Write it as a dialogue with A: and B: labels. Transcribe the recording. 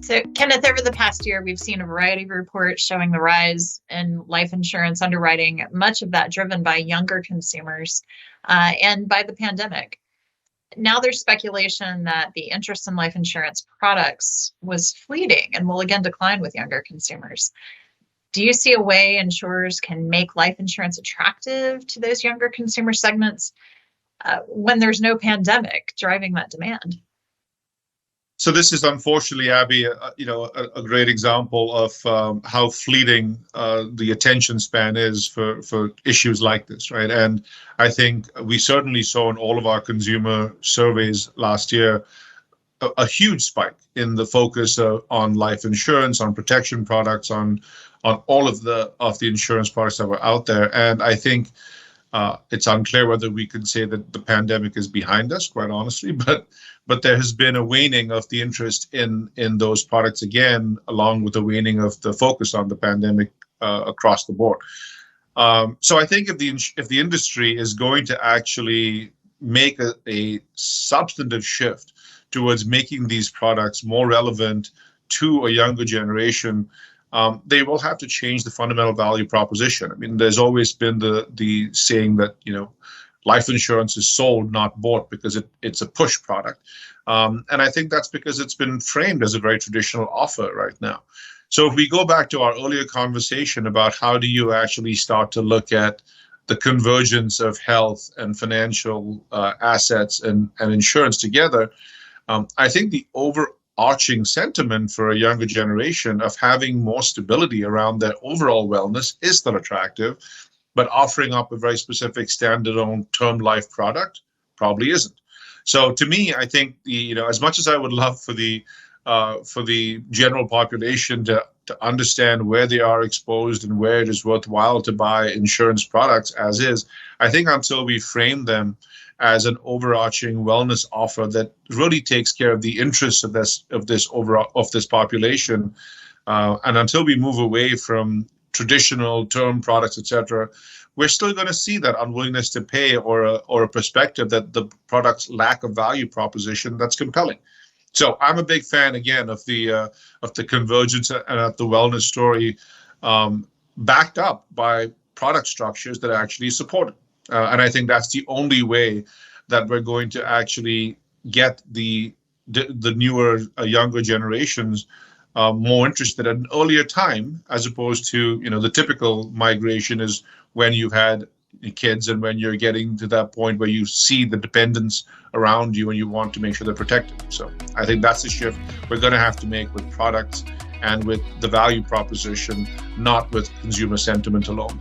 A: So, Kenneth, over the past year, we've seen a variety of reports showing the rise in life insurance underwriting, much of that driven by younger consumers and by the pandemic. Now there's speculation that the interest in life insurance products was fleeting and will again decline with younger consumers. Do you see a way insurers can make life insurance attractive to those younger consumer segments when there's no pandemic driving that demand?
B: So this is unfortunately, Abby, a great example of how fleeting the attention span is for issues like this, right? And I think we certainly saw in all of our consumer surveys last year a huge spike in the focus on life insurance, on protection products, on all of the insurance products that were out there. And I think it's unclear whether we can say that the pandemic is behind us, quite honestly, but there has been a waning of the interest in those products again, along with the waning of the focus on the pandemic across the board. So I think if the industry is going to actually make a substantive shift towards making these products more relevant to a younger generation, they will have to change the fundamental value proposition. I mean, there's always been the saying that, life insurance is sold, not bought, because it's a push product. And I think that's because it's been framed as a very traditional offer right now. So if we go back to our earlier conversation about how do you actually start to look at the convergence of health and financial assets and insurance together, I think the overarching sentiment for a younger generation of having more stability around their overall wellness is still attractive, but offering up a very specific standalone term life product probably isn't. So to me, I think as much as I would love for the general population to understand where they are exposed and where it is worthwhile to buy insurance products as is, I think until we frame them as an overarching wellness offer that really takes care of the interests of this population, and until we move away from traditional term products, etc., we're still going to see that unwillingness to pay or a perspective that the product's lack of value proposition that's compelling. So I'm a big fan again of the convergence and of the wellness story, backed up by product structures that actually support it. And I think that's the only way that we're going to actually get the newer, younger generations more interested at an earlier time, as opposed to, the typical migration is when you had kids and when you're getting to that point where you see the dependents around you and you want to make sure they're protected. So I think that's the shift we're going to have to make with products and with the value proposition, not with consumer sentiment alone.